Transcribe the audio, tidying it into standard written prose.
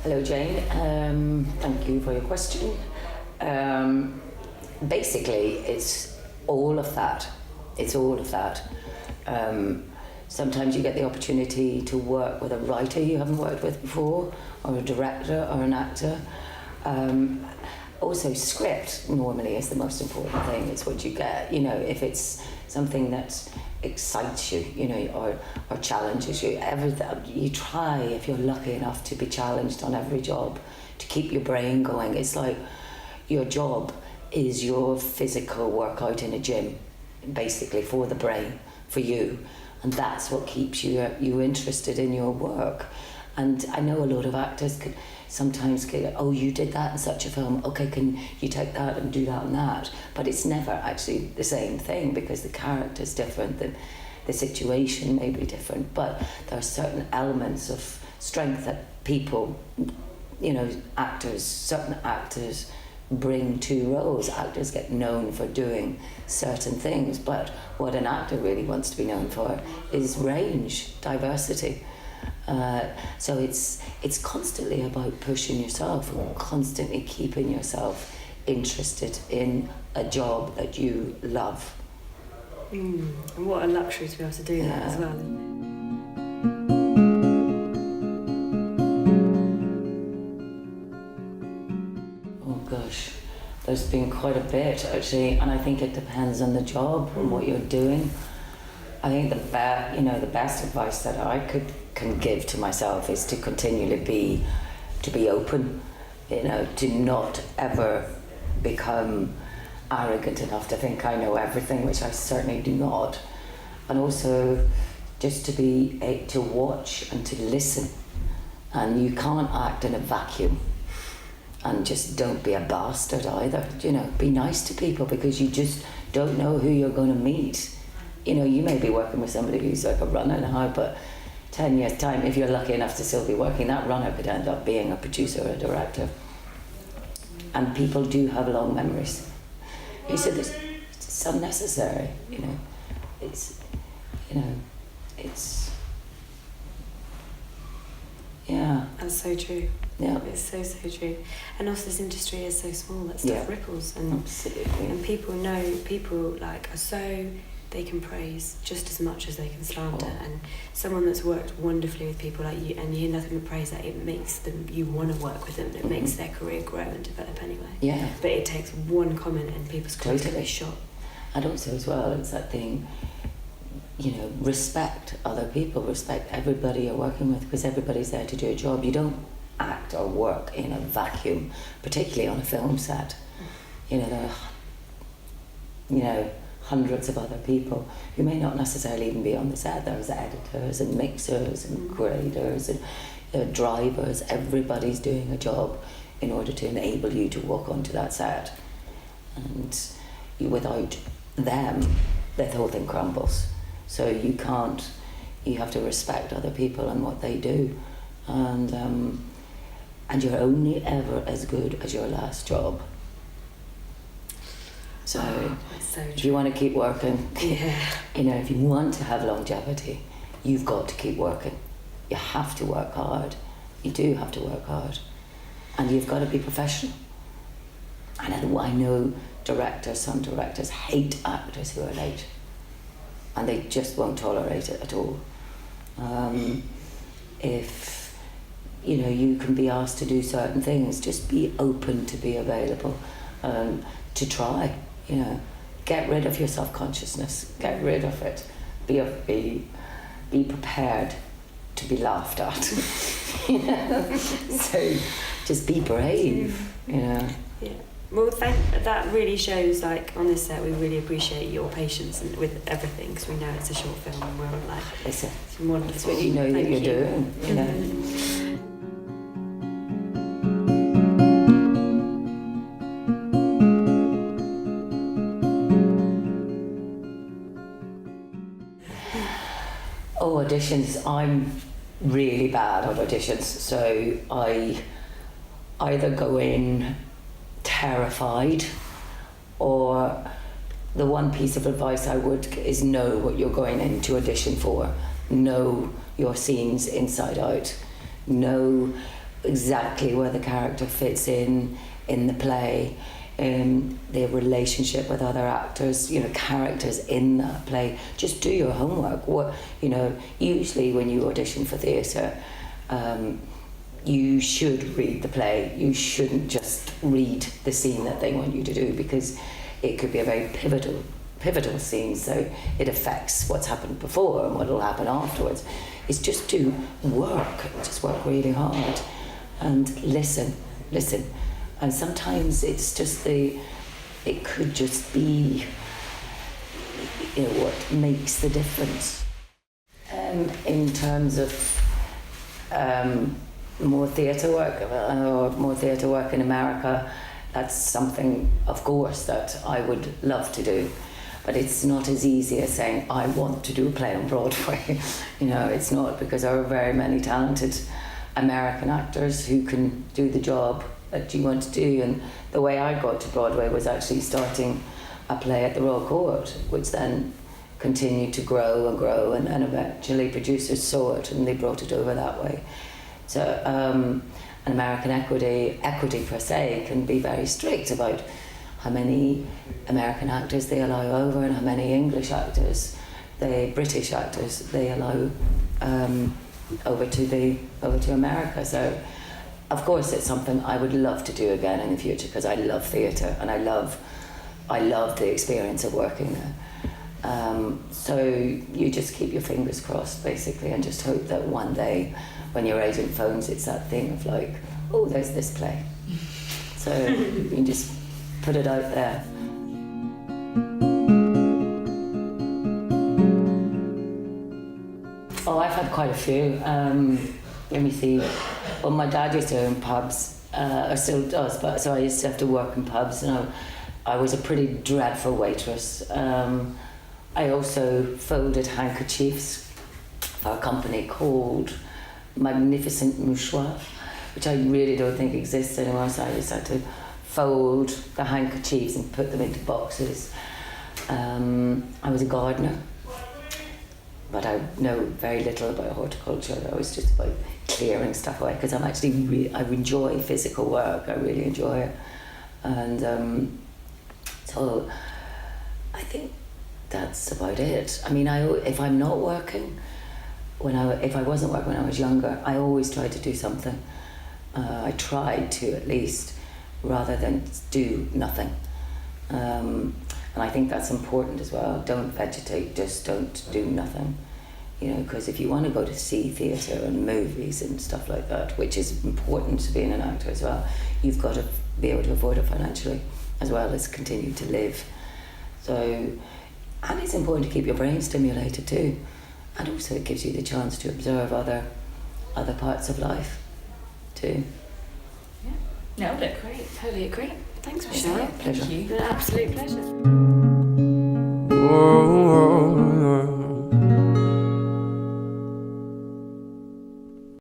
Hello, Jane. Thank you for your question. Basically, it's all of that. It's all of that. Sometimes you get the opportunity to work with a writer you haven't worked with before, or a director or an actor. Also, script normally is the most important thing. It's what you get. You know, if it's something that excites you, you know, or challenges you, you try, if you're lucky enough to be challenged on every job, to keep your brain going. It's like your job is your physical workout in a gym, basically, for the brain, for you. And that's what keeps you interested in your work. And I know a lot of actors could sometimes go, oh, you did that in such a film, okay, can you take that and do that and that? But it's never actually the same thing, because the character's different, the situation may be different, but there are certain elements of strength that people, you know, certain actors bring to roles. Actors get known for doing certain things, but what an actor really wants to be known for is range, diversity. So it's constantly about pushing yourself and constantly keeping yourself interested in a job that you love. And what a luxury to be able to do that as well. Oh gosh, there's been quite a bit actually, and I think it depends on the job and what you're doing. I think the best advice that I can give to myself is to continually be open, you know, to not ever become arrogant enough to think I know everything, which I certainly do not, and also just to watch and to listen. And you can't act in a vacuum. And just don't be a bastard either, you know, be nice to people, because you just don't know who you're going to meet. You know, you may be working with somebody who's like a runner now, but 10 years' time, if you're lucky enough to still be working, that runner could end up being a producer or a director. And people do have long memories. You said it's unnecessary, you know. Yeah. That's so true. Yeah. It's so true. And also this industry is so small that stuff ripples, and absolutely. And people are so, they can praise just as much as they can slander. And someone that's worked wonderfully with people like you, and you hear nothing but praise, that it makes you want to work with them. It makes their career grow and develop anyway. Yeah. But it takes one comment and people's careers can be shot. And also as well, it's that thing, you know, respect other people, respect everybody you're working with, because everybody's there to do a job. You don't act or work in a vacuum, particularly on a film set. You know, there are, hundreds of other people who may not necessarily even be on the set. There's editors and mixers and graders and drivers. Everybody's doing a job in order to enable you to walk onto that set. And without them, the whole thing crumbles. So you have to respect other people and what they do. And you're only ever as good as your last job. So if you want to keep working, if you want to have longevity, you've got to keep working. You have to work hard. You do have to work hard. And you've got to be professional. And I know some directors hate actors who are late. And they just won't tolerate it at all. If you can be asked to do certain things, just be open to be available, to try. Get rid of your self-consciousness. Get rid of it. Be prepared to be laughed at. So just be brave. Yeah. Well, that really shows, on this set, we really appreciate your patience with everything, because we know it's a short film and we're it's wonderful. It's what you know that you're doing. Auditions, I'm really bad at auditions, so I either go in terrified, or the one piece of advice I would is know what you're going into audition for. Know your scenes inside out. Know exactly where the character fits in the play, their relationship with other actors, characters in that play. Just do your homework. Usually when you audition for theatre, you should read the play. You shouldn't just read the scene that they want you to do, because it could be a very pivotal scene, so it affects what's happened before and what will happen afterwards. It's just to work really hard and listen. And sometimes it's just it could just be what makes the difference. In terms of more theatre work in America, that's something, of course, that I would love to do. But it's not as easy as saying, I want to do a play on Broadway. It's not, because there are very many talented American actors who can do the job that you want to do. And the way I got to Broadway was actually starting a play at the Royal Court, which then continued to grow and grow, and eventually producers saw it and they brought it over that way. So an American equity per se can be very strict about how many American actors they allow over and how many British actors they allow over to America. So of course it's something I would love to do again in the future, because I love theatre and I love the experience of working there. So you just keep your fingers crossed basically, and just hope that one day when your agent phones, it's that thing of like, oh, there's this play. So you can just put it out there. Oh, I've had quite a few. Let me see. Well, my dad used to own pubs, or still does, but so I used to have to work in pubs, and I was a pretty dreadful waitress. I also folded handkerchiefs for a company called Magnificent Mouchoir, which I really don't think exists anymore, so I just had to fold the handkerchiefs and put them into boxes. I was a gardener, but I know very little about horticulture. I was just about clearing stuff away, because I'm actually I enjoy physical work. I really enjoy it, and so I think that's about it. I mean, if I'm not working, if I wasn't working when I was younger, I always tried to do something. I tried to, at least, rather than do nothing. And I think that's important as well. Don't vegetate, just don't do nothing. Because if you want to go to see theatre and movies and stuff like that, which is important to being an actor as well, you've got to be able to afford it financially, as well as continue to live. So, and it's important to keep your brain stimulated too. And also it gives you the chance to observe other parts of life too. Yeah, nailed it. Great, totally agree. Thanks, Michelle. Pleasure. Thank you. An absolute pleasure. Whoa, whoa.